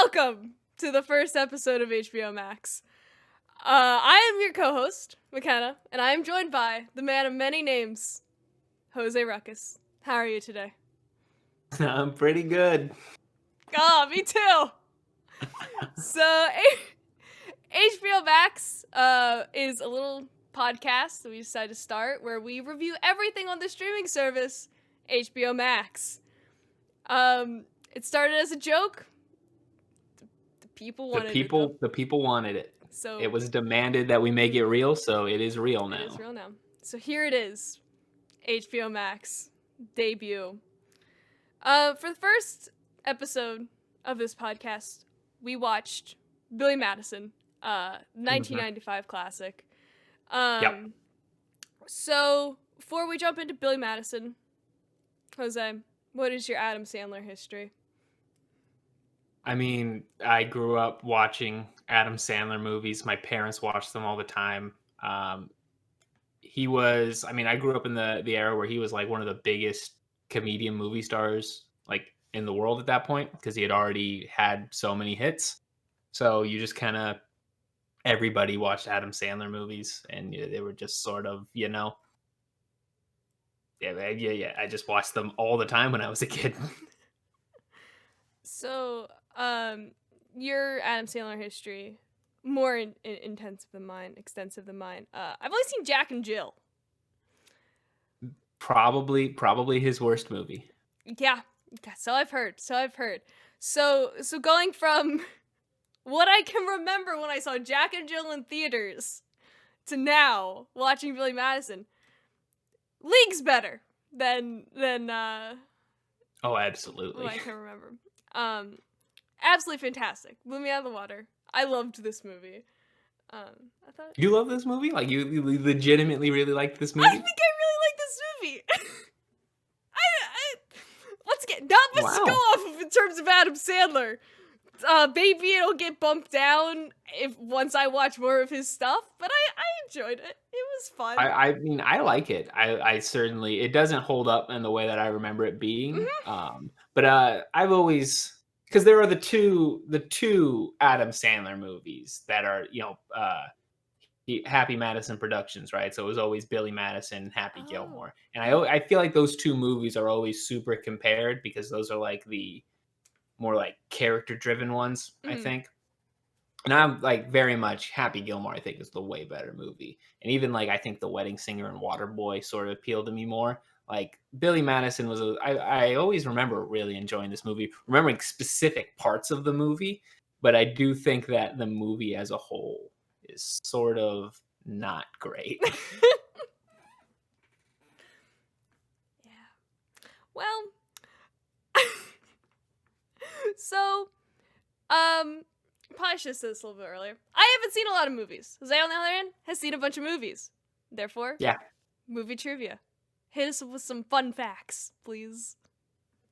Welcome to the first episode of HBO Max. I am your co-host, Makenna, and I am joined by the man of many names, Jose Ruckus. How are you today? I'm pretty good. Oh, me too! So, HBO Max is a little podcast that we decided to start where we review everything on the streaming service, HBO Max. It started as a joke. The people wanted it, though. The people wanted it. So It was demanded that we make it real, so it is real now. It is real now. So here it is, HBO Max debut. For the first episode of this podcast, we watched Billy Madison, 1995 classic. Yep. So before we jump into Billy Madison, Jose, what is your Adam Sandler history? I mean, I grew up watching Adam Sandler movies. My parents watched them all the time. I grew up in the era where he was like one of the biggest comedian movie stars like in the world at that point because he had already had so many hits. So you just kind of everybody watched Adam Sandler movies, and they were just sort of, yeah. I just watched them all the time when I was a kid. So, your Adam Sandler history, more intensive than mine, extensive than mine. I've only seen Jack and Jill. Probably his worst movie. Yeah, so I've heard. So going from what I can remember when I saw Jack and Jill in theaters to now watching Billy Madison, leagues better than Oh, absolutely. what I can remember. Absolutely fantastic. Blew me out of the water. I loved this movie. I thought You love this movie? Like you legitimately really liked this movie? I think I really like this movie. Once again, not much to go off of in terms of Adam Sandler. Maybe it'll get bumped down once I watch more of his stuff, but I enjoyed it. It was fun. I mean, I like it. I certainly, it doesn't hold up in the way that I remember it being. Mm-hmm. But I've always, because there are the two Adam Sandler movies that are, Happy Madison Productions, right? So it was always Billy Madison, Happy Gilmore, and I feel like those two movies are always super compared because those are like the more like character driven ones, I think. And I'm like very much Happy Gilmore, I think, is the way better movie. And even like I think The Wedding Singer and Waterboy sort of appealed to me more. Like Billy Madison was I always remember really enjoying this movie, remembering specific parts of the movie, but I do think that the movie as a whole is sort of not great. Yeah. Well, so, probably should have said this a little bit earlier. I haven't seen a lot of movies. Jose, on the other hand, has seen a bunch of movies. Therefore, Yeah. Movie trivia. Hit us with some fun facts, please.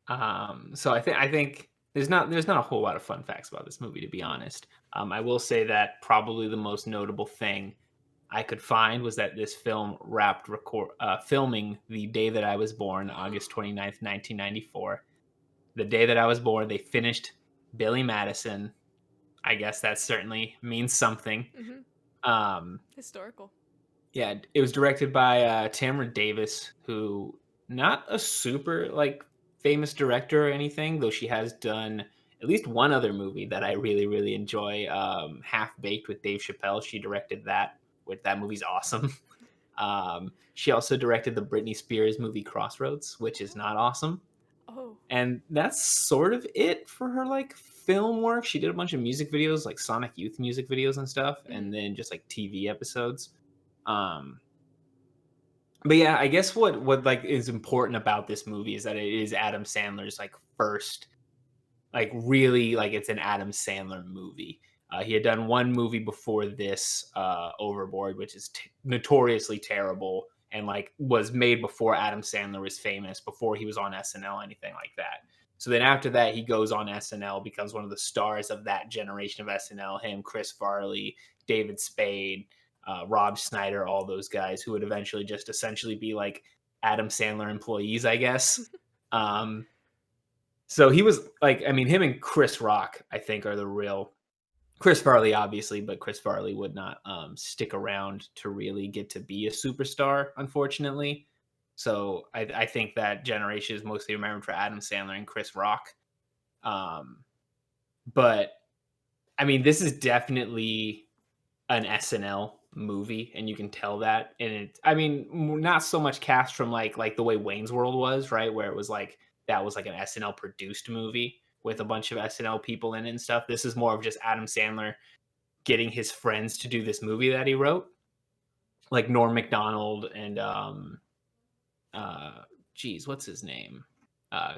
So I think there's not a whole lot of fun facts about this movie, to be honest. I will say that probably the most notable thing I could find was that this film wrapped filming the day that I was born, August 29th, 1994. The day that I was born, they finished Billy Madison. I guess that certainly means something. Historical. Yeah, it was directed by Tamara Davis, who not a super like famous director or anything, though she has done at least one other movie that I really, really enjoy, Half Baked with Dave Chappelle. She directed that, which that movie's awesome. She also directed the Britney Spears movie Crossroads, which is not awesome. Oh. And that's sort of it for her like film work. She did a bunch of music videos, like Sonic Youth music videos and stuff, and then just like TV episodes. But yeah, I guess what like is important about this movie is that it is Adam Sandler's like first, like really like it's an Adam Sandler movie. He had done one movie before this, Overboard, which is notoriously terrible and like was made before Adam Sandler was famous, before he was on SNL, anything like that. So then after that, he goes on SNL, becomes one of the stars of that generation of SNL. Him, Chris Farley, David Spade, Rob Schneider, all those guys who would eventually just essentially be like Adam Sandler employees, I guess. So he was like, I mean, him and Chris Rock, I think, are the real Chris Farley, obviously, but Chris Farley would not stick around to really get to be a superstar, unfortunately. So I think that generation is mostly remembered for Adam Sandler and Chris Rock. But I mean, this is definitely an SNL movie, and you can tell that. And it, I mean, not so much cast from like the way Wayne's World was, right, where it was like that was like an SNL produced movie with a bunch of SNL people in it and stuff. This is more of just Adam Sandler getting his friends to do this movie that he wrote, like Norm Macdonald and geez, what's his name? Uh,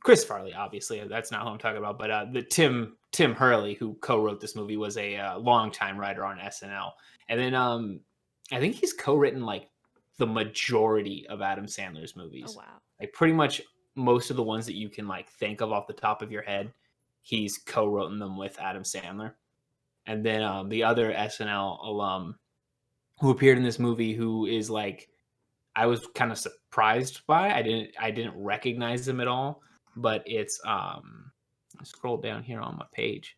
Chris Farley, obviously. That's not who I'm talking about, but the Tim Hurley, who co-wrote this movie, was a longtime writer on SNL, and then I think he's co-written like the majority of Adam Sandler's movies. Oh wow! Like pretty much most of the ones that you can like think of off the top of your head, he's co-written them with Adam Sandler. And then the other SNL alum who appeared in this movie, who is like I was kind of surprised by. I didn't recognize him at all, but it's I scroll down here on my page.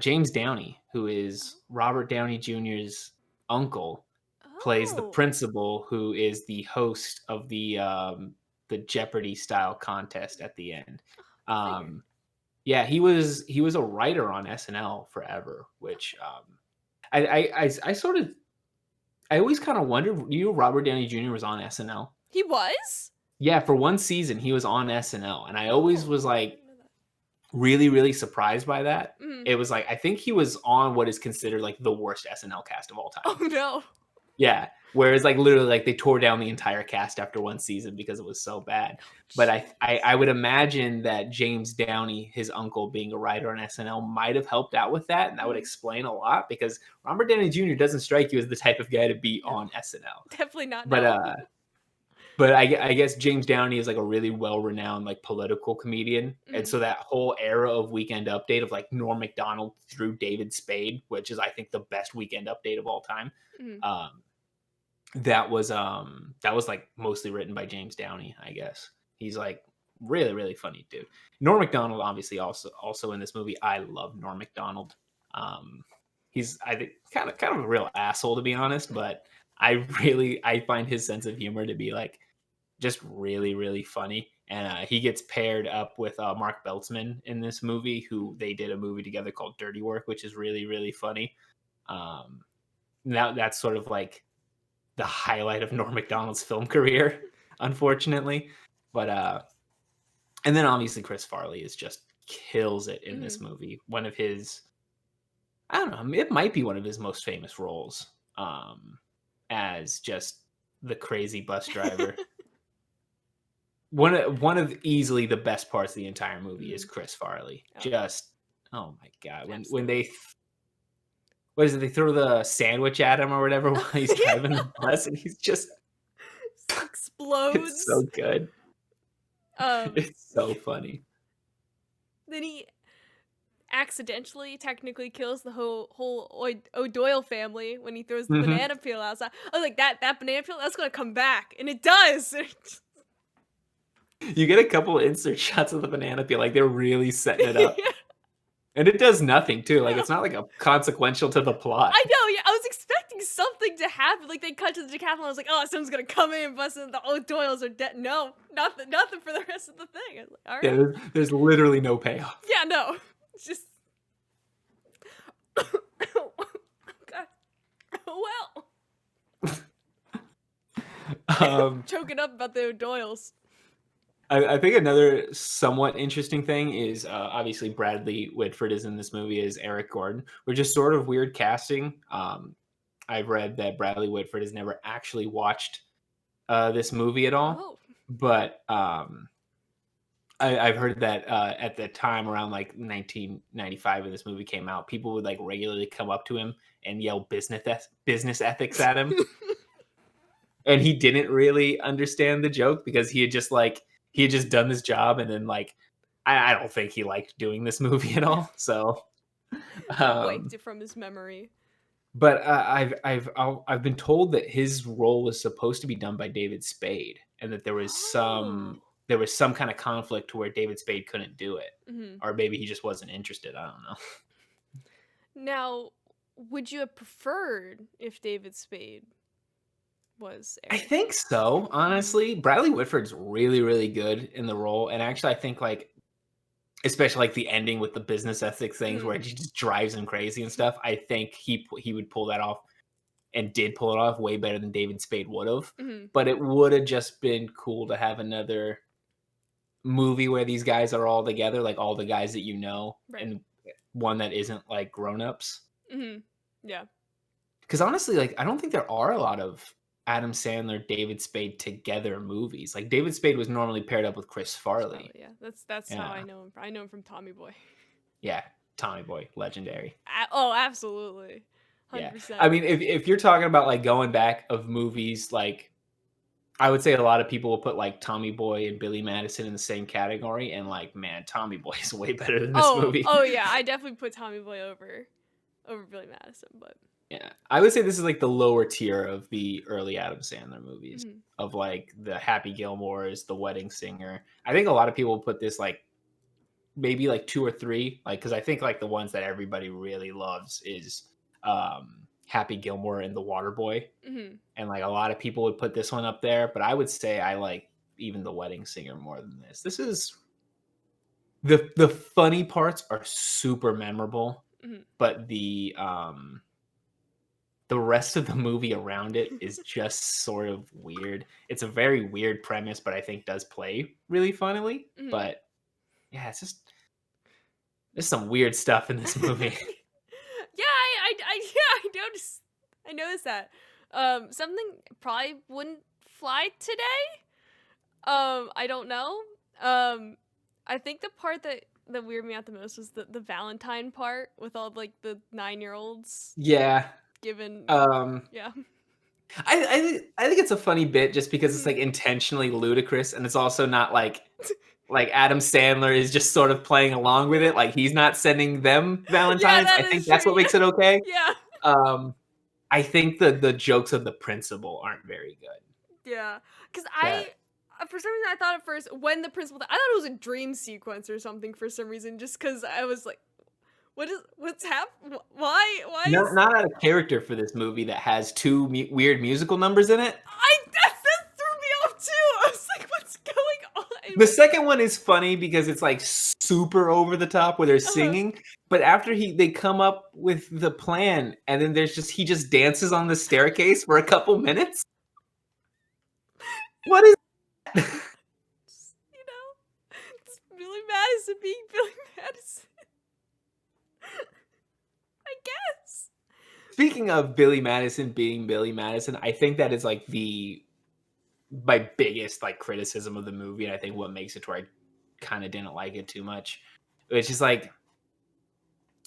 James Downey, who is Robert Downey Jr.'s uncle, plays the Oh, principal, who is the host of the Jeopardy style contest at the end. figured. Yeah, he was a writer on SNL forever, which I sort of I always kind of wondered. You know, Robert Downey Jr. was on SNL. He was? Yeah, for one season he was on SNL, and I always Oh, was I like didn't know that. really surprised by that. Mhm. It was like I think he was on what is considered like the worst SNL cast of all time. Oh no! Yeah, whereas like literally like they tore down the entire cast after one season because it was so bad. But I would imagine that James Downey, his uncle, being a writer on SNL, might have helped out with that, and that would Mhm. explain a lot because Robert Downey Jr. doesn't strike you as the type of guy to be No, on SNL. definitely not. But No. I guess James Downey is like a really well-renowned like political comedian, and Mhm. so that whole era of Weekend Update of like Norm Macdonald through David Spade, which is I think the best Weekend Update of all time. Mhm. Um, that was like mostly written by James Downey, I guess. He's like really funny dude. Norm Macdonald obviously also in this movie. I love Norm Macdonald. Um, he's I think kind of a real asshole to be honest, but I find his sense of humor to be like just really funny. And he gets paired up with Mark Beltzman in this movie, who they did a movie together called Dirty Work, which is really funny. Um, now that's sort of like the highlight of Norm Macdonald's film career, unfortunately. But and then obviously Chris Farley is just kills it in this Mhm. movie. One of his, I don't know, it might be one of his most famous roles, as just the crazy bus driver. One of easily the best parts of the entire movie is Mhm. Chris Farley. Oh, Just oh my god, when they absolutely. what is it? They throw the sandwich at him or whatever while he's driving the bus, and he's just it's so Explodes. good. Um. It's so funny. Then he accidentally technically kills the whole O'Doyle family when he throws the Mhm. banana peel outside. I was like, that banana peel, that's gonna come back, and it does. You get a couple of insert shots of the banana peel, like they're really setting it up, Yeah, and it does nothing too. Like no. it's not like a consequential to the plot. I know, yeah. I was expecting something to happen. Like they cut to the decathlon. I was like, oh, someone's gonna come in and bust in. The O'Doyles are dead. No, nothing for the rest of the thing. I was like, all Yeah, right. there's literally no payoff. Yeah, no. It's just. Oh, God. Well, Um, choking up about the O'Doyles. I think another somewhat interesting thing is obviously Bradley Whitford is in this movie as Eric Gordon, which is sort of weird casting. I've read that Bradley Whitford has never actually watched this movie at all, Oh. but I've heard that at the time around like 1995 when this movie came out, people would like regularly come up to him and yell business ethics at him, and he didn't really understand the joke because he had just done this job, and then like I don't think he liked doing this movie at all. So, He wiped um, it from his memory. but I've been told that his role was supposed to be done by David Spade, and that there was Oh. there was some kind of conflict to where David Spade couldn't do it, Mhm. or maybe he just wasn't interested. I don't know. Now, would you have preferred if David Spade was I Eric? think so, Mhm. honestly. Bradley Whitford's really, really good in the role, and actually, I think like especially like the ending with the business ethics things Mhm. where he just drives him crazy and stuff. I think he would pull that off and did pull it off way better than David Spade would have. Mhm. But it would have just been cool to have another movie where these guys are all together, like all the guys that you know, Right. and one that isn't like grown-ups. Mhm. Yeah. Because honestly, like I don't think there are a lot of Adam Sandler, David Spade together movies. Like David Spade was normally paired up with Chris Chris Farley, Farley. yeah. That's how I Yeah. know him. I know him from Tommy Boy. Yeah. Tommy Boy, legendary. Oh, absolutely. Yeah. 100%. I mean, if you're talking about like going back of movies, like I would say a lot of people will put like Tommy Boy and Billy Madison in the same category, and like, man, Tommy Boy is way better than this Oh, movie. oh yeah, I definitely put Tommy Boy over Billy Madison, but Yeah, I would say this is like the lower tier of the early Adam Sandler movies, mhm. of like the Happy Gilmores, The Wedding Singer. I think a lot of people put this like maybe like 2 or 3, like because I think like the ones that everybody really loves is Happy Gilmore and The Waterboy, Mhm. and like a lot of people would put this one up there, but I would say I like even The Wedding Singer more than this. This is the funny parts are super memorable, Mhm. but the rest of the movie around it is just sort of weird. It's a very weird premise, but I think does play really funnily. Mhm. But yeah, it's just there's some weird stuff in this movie. Yeah, yeah, I noticed that. Something probably wouldn't fly today. I don't know. Um, I think the part that weirded me out the most was the Valentine part with all like the 9-year-olds Yeah. given. Um Yeah. I think it's a funny bit just because it's Mhm. like intentionally ludicrous, and it's also not like Adam Sandler is just sort of playing along with it. Yeah. Like he's not sending them Yeah, Valentines. that I is think true. that's what Yeah. makes it okay. Yeah. Um I think the jokes of the principal aren't very good. Yeah. Cuz That for some reason I thought at first when the principal I thought it was a dream sequence or something for some reason just cuz I was like what's happening? Why not is not out of character for this movie that has 2 weird musical numbers in it. that threw me off too. I was like what's going on? The second one is funny because it's like super over the top where they're Uh-huh. singing, but after they come up with the plan and then he just dances on the staircase for a couple minutes. What is Just, it's Billy Madison being Billy Madison. I guess. Speaking of Billy Madison being Billy Madison, I think that is like my biggest like criticism of the movie, and I think what makes it to where I kind of didn't like it too much. It's just like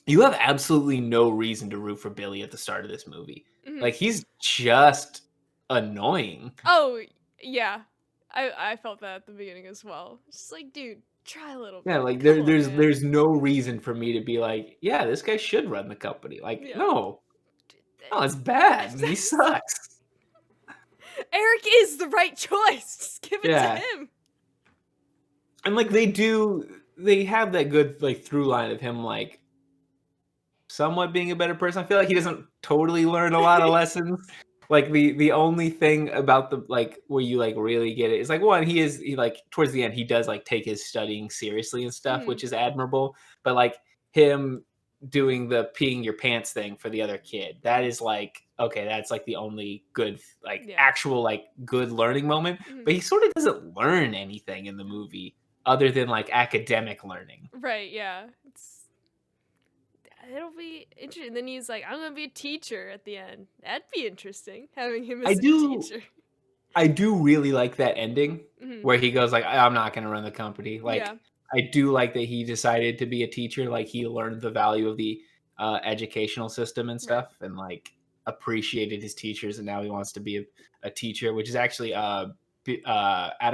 you have absolutely no reason to root for Billy at the start of this movie. Mhm. Like he's just annoying. Oh, yeah. I felt that at the beginning as well. It's just like, dude, try a little Yeah, bit. like Come on, there's man. there's no reason for me to be like, yeah, this guy should run the company. Like, Yeah. no, no, it's bad. He sucks. Eric is the right choice. Just give it to Yeah, him. and like they have that good like through line of him like somewhat being a better person. I feel like he doesn't totally learn a lot of lessons. Like the only thing about the like where you like really get it is like one, he like towards the end he does like take his studying seriously and stuff, Mhm. which is admirable. But like him doing the peeing your pants thing for the other kid, that Mhm. is like okay, that's like the only good like Yeah. actual like good learning moment. Mhm. But he sort of doesn't learn anything in the movie other than like academic learning. Right, yeah. It'll be interesting. Then he's like, I'm gonna be a teacher at the end. That'd be interesting, having him I as a do teacher. I do really like that ending Mhm. where he goes like, "I'm not gonna run the company." Yeah. Like, I do like that he decided to be a teacher, like, he learned the value of the, educational system and Right. stuff and, like, appreciated his teachers, and now he wants to be a teacher, which is actually, Adam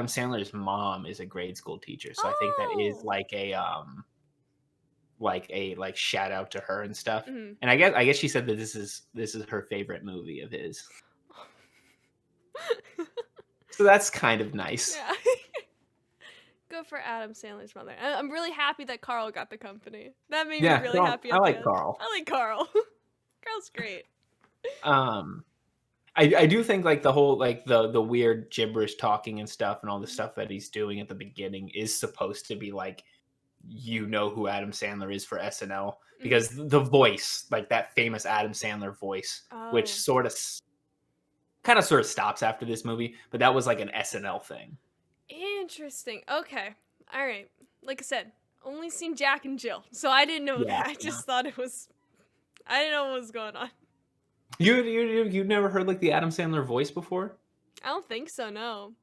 Sandler's mom is a grade school teacher, so I think that is Oh. like a, like, shout out to her and stuff, Mhm. and I guess she said that this is her favorite movie of his. So that's kind of nice. Yeah. Good for Adam Sandler's mother. I'm really happy that Carl got the company. That made me Yeah, really Carl, happy I at the like end. Carl. I like Carl. Carl's great. Um, I do think like the whole like the weird gibberish talking and stuff and all the stuff that he's doing at the beginning is supposed to be like who Adam Sandler is for SNL because the voice, like that famous Adam Sandler voice, which Oh, kind of sort of stops after this movie, but that was like an SNL thing. interesting. Okay. All right. Like I said, only seen Jack and Jill, so I didn't know Yeah. that. I just thought it was. I didn't know what was going on. You never heard like the Adam Sandler voice before? I don't think so. No.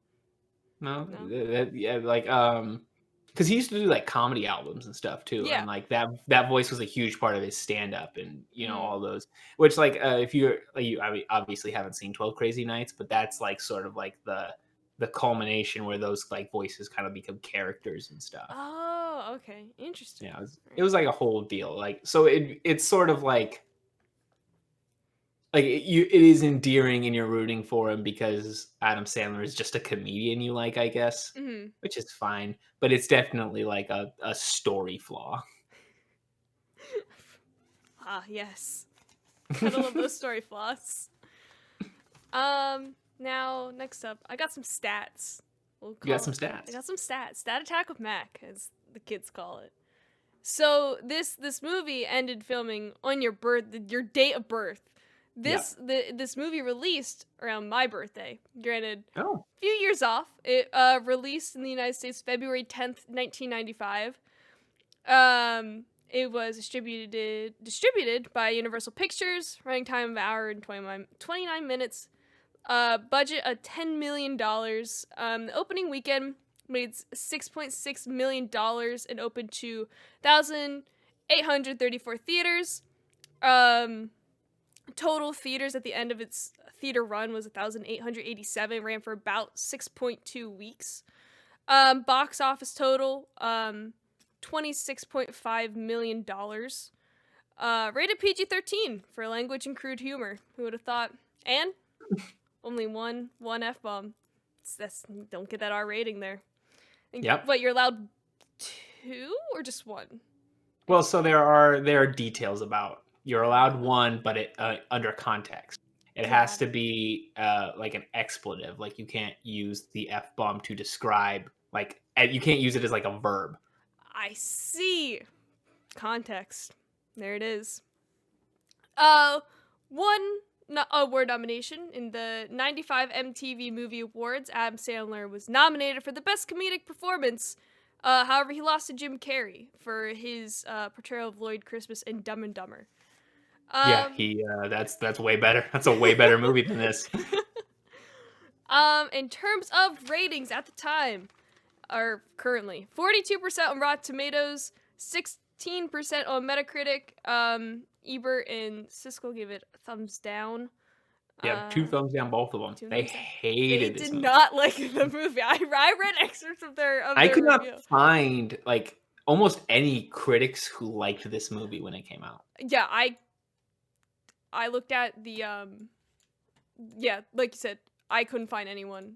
No, No. yeah, like because he used to do like comedy albums and stuff too, and Yeah. like that voice was a huge part of his stand up and Mm. all those. Which like if you're like I mean, obviously haven't seen 12 Crazy Nights, but that's like sort of like the culmination where those like voices kind of become characters and stuff. Oh, okay. Interesting. Yeah, it Right. was like a whole deal. Like so it's sort of like it is endearing and you're rooting for him because Adam Sandler is just a comedian you like, I guess, Mm-hmm. which is fine. But it's definitely like a story flaw. Ah, yes. Gotta love those story flaws. Now next up, I got some stats. We'll You got call some it. I stats. got some stats. Stat attack with Mac, as the kids call it. So this movie ended filming on your date of birth. Yep. This movie released around my birthday. Granted, Oh, a few years off. It released in the United States February 10th, 1995. It was distributed by Universal Pictures, running time of an hour and 29 minutes. Budget of $10 million. The opening weekend made $6.6 million and opened to 1,834 theaters. Total theaters at the end of its theater run was 1,887. Ran for about 6.2 weeks. Box office total, $26.5 million. Rated PG-13 for language and crude humor. Who would have thought? And only one F-bomb. Don't get that R rating there. yep. But you're allowed 2 or just 1? Well, so there are details about you're allowed one, but it under context. It has Got to it. be like an expletive. Like you can't use the F bomb to describe you can't use it as like a verb. I see. Context. There it is. One award nomination in the 95 MTV Movie Awards. Adam Sandler was nominated for the Best Comedic Performance. However, he lost to Jim Carrey for his portrayal of Lloyd Christmas in Dumb and Dumber. Yeah, that's way better. That's a way better movie than this. In terms of ratings at the time, or currently, 42% on Rotten Tomatoes, 16% on Metacritic. Ebert and Siskel gave it a thumbs down. Yeah, 2 thumbs down, both of them. They They hated this did movie. not like the movie. I read excerpts of their I could review. not find like almost any critics who liked this movie when it came out. Yeah, I looked at the yeah, like you said, I couldn't find anyone.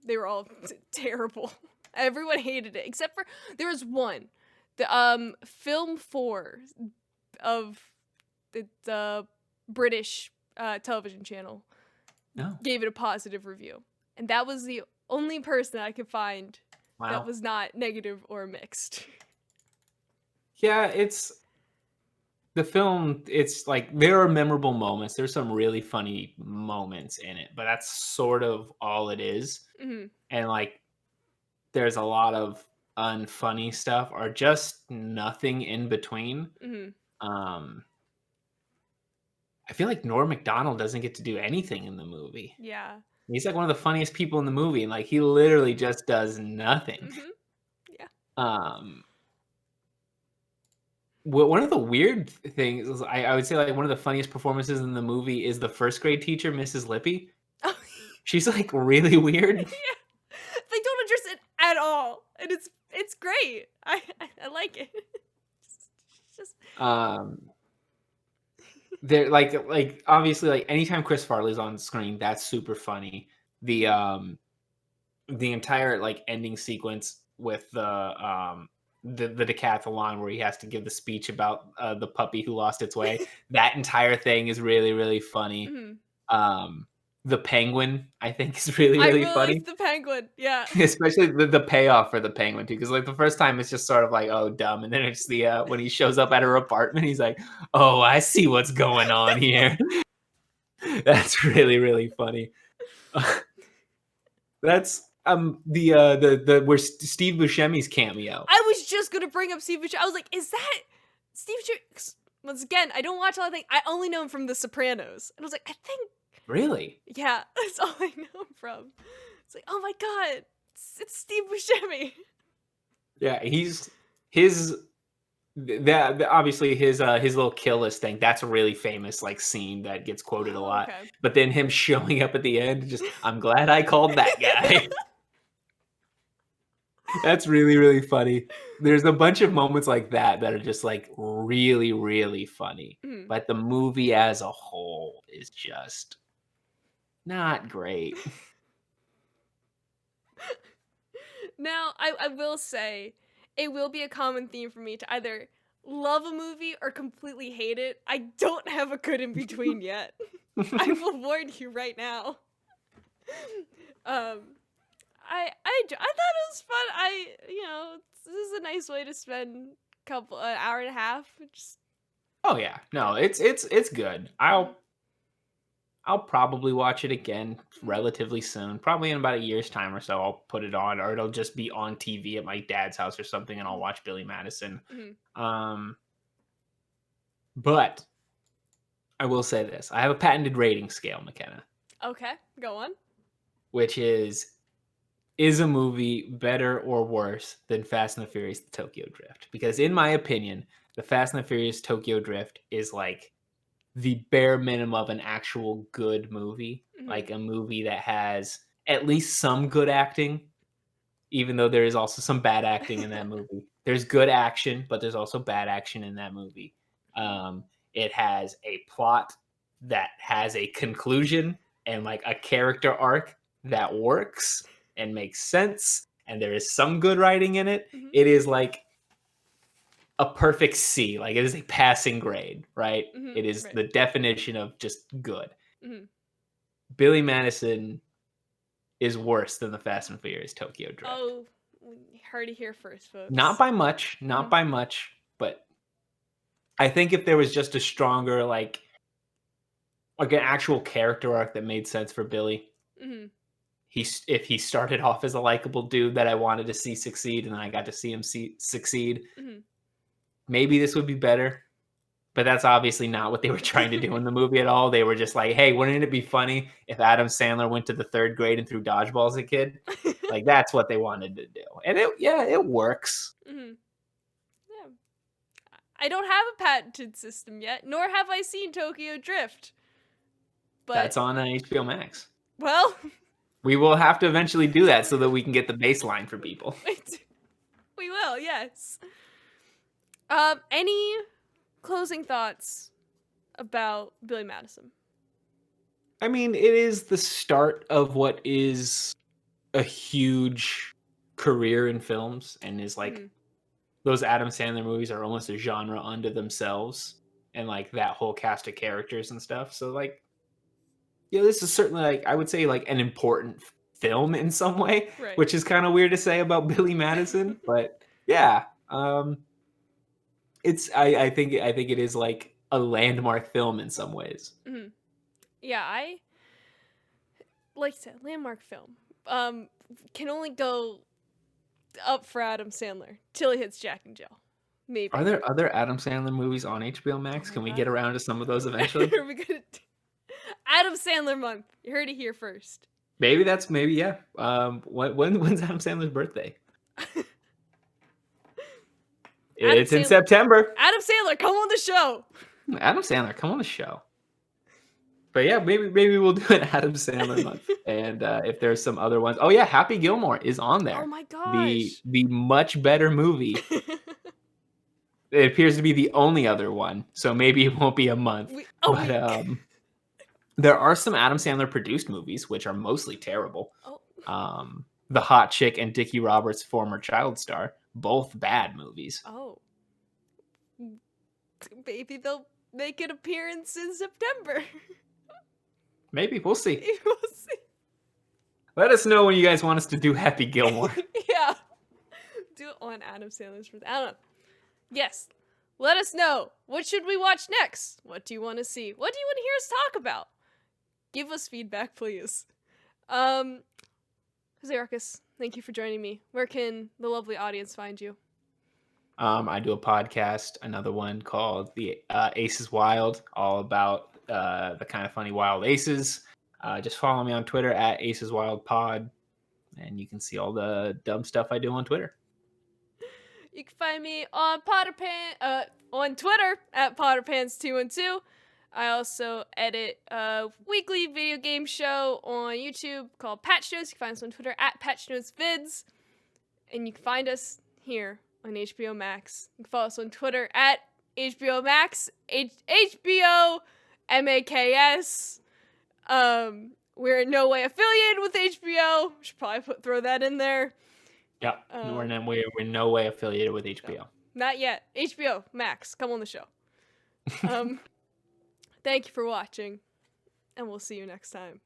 They were all terrible. Everyone hated it except for there was one. The Film 4 of the British television channel No. gave it a positive review. And that was the only person I could find that was not negative or mixed. Yeah, it's the film. It's like there are memorable moments. There's some really funny moments in it, but that's sort of all it is. Mm-hmm. And like, there's a lot of unfunny stuff or just nothing in between. Mm-hmm. I feel like Norm Macdonald doesn't get to do anything in the movie. Yeah. He's like one of the funniest people in the movie, and like he literally just does nothing. Mm-hmm. Yeah. One of the weird things is I would say like one of the funniest performances in the movie is the first grade teacher, Mrs. Lippy. Oh, She's like really weird. yeah. They don't address it at all, and it's great. I like it. Just They're like obviously like anytime Chris Farley's on screen, that's super funny. The entire like ending sequence with the decathlon where he has to give the speech about the puppy who lost its way. That entire thing is really, really funny. The penguin, I think, is really, I really really funny. like the penguin. Yeah. Especially the payoff for the penguin too, because like the first time it's just sort of like, oh, dumb, and then it's the when he shows up at her apartment, he's like, oh, I see what's going on here. That's really, really funny. That's the where Steve Buscemi's cameo. I was just gonna bring up Steve Buscemi. I was like, is that Steve Buscemi? Once again, I don't watch a lot of things. I only know him from The Sopranos. And I was like, I think. Really? Yeah, that's all I know him from. It's like, oh my god, it's Steve Buscemi. Yeah, his that obviously his little kill list thing. That's a really famous like scene that gets quoted a lot. Okay. But then him showing up at the end, just I'm glad I called that guy. That's really, really funny. There's a bunch of moments like that are just like really, really funny. But the movie as a whole is just not great. Now, I will say, it will be a common theme for me to either love a movie or completely hate it. I don't have a good in between yet. I will warn you right now. I thought it was fun. This is a nice way to spend an hour and a half. Just Oh yeah, no, it's good. I'll probably watch it again relatively soon. Probably in about a year's time or so. I'll put it on, or it'll just be on TV at my dad's house or something, and I'll watch Billy Madison. But I will say this: I have a patented rating scale, Makenna. Okay, go on. Which is a movie better or worse than Fast and the Furious: The Tokyo Drift? Because in my opinion, the Fast and the Furious Tokyo Drift is like the bare minimum of an actual good movie, like a movie that has at least some good acting, even though there is also some bad acting in that movie. There's good action, but there's also bad action in that movie. It has a plot that has a conclusion and like a character arc that works and makes sense, and there is some good writing in it. It is like a perfect C. Like it is a passing grade, right? It is the definition of just good. Billy Madison is worse than the Fast and Furious Tokyo Drift. Oh, heard it here first, folks. Not by much, by much, but I think if there was just a stronger like an actual character arc that made sense for Billy, if he started off as a likable dude that I wanted to see succeed, and then I got to see him succeed, maybe this would be better. But that's obviously not what they were trying to do in the movie at all. They were just like, hey, wouldn't it be funny if Adam Sandler went to the 3rd grade and threw dodgeball as a kid? Like, that's what they wanted to do. And it works. Yeah. I don't have a patented system yet, nor have I seen Tokyo Drift. But that's on HBO Max. Well, we will have to eventually do that so that we can get the baseline for people. We will, yes. Any closing thoughts about Billy Madison? I mean, it is the start of what is a huge career in films, and is like those Adam Sandler movies are almost a genre unto themselves, and like that whole cast of characters and stuff. So like, yeah, this is certainly like I would say like an important film in some way, which is kind of weird to say about Billy Madison, but yeah. I think it is like a landmark film in some ways. Yeah, I like I said, landmark film. Can only go up for Adam Sandler till he hits Jack and Jill. Maybe. Are there other Adam Sandler movies on HBO Max? Can we get around to some of those eventually? Are we gonna Adam Sandler month? You heard it here first. Maybe yeah. When's Adam Sandler's birthday? It's in September. Adam Sandler, come on the show. Adam Sandler, come on the show. But yeah, maybe we'll do an Adam Sandler month. And if there's some other ones. Oh yeah, Happy Gilmore is on there. Oh my gosh. The much better movie. It appears to be the only other one. So maybe it won't be a month. There are some Adam Sandler produced movies, which are mostly terrible. The Hot Chick and Dickie Roberts' former child star. Both bad movies. Oh. Maybe they'll make an appearance in September. Maybe. We'll see. Maybe we'll see. Let us know when you guys want us to do Happy Gilmore. Yeah. Do it on Adam Sandler's birthday. I don't know. Yes. Let us know. What should we watch next? What do you want to see? What do you want to hear us talk about? Give us feedback, please. Jose Arcus, thank you for joining me. Where can the lovely audience find you? I do a podcast, another one called The Aces Wild, all about the kind of funny wild aces. Just follow me on Twitter at AcesWildPod, and you can see all the dumb stuff I do on Twitter. You can find me on on Twitter at PotterPants212. I also edit a weekly video game show on YouTube called Patch Notes. You can find us on Twitter at PatchNotesVids. And you can find us here on HBO Max. You can follow us on Twitter at HBO Max, HBO Maks. We're in no way affiliated with HBO. Should probably throw that in there. Yeah, we're in no way affiliated with HBO. No, not yet. HBO Max, come on the show. Thank you for watching, and we'll see you next time.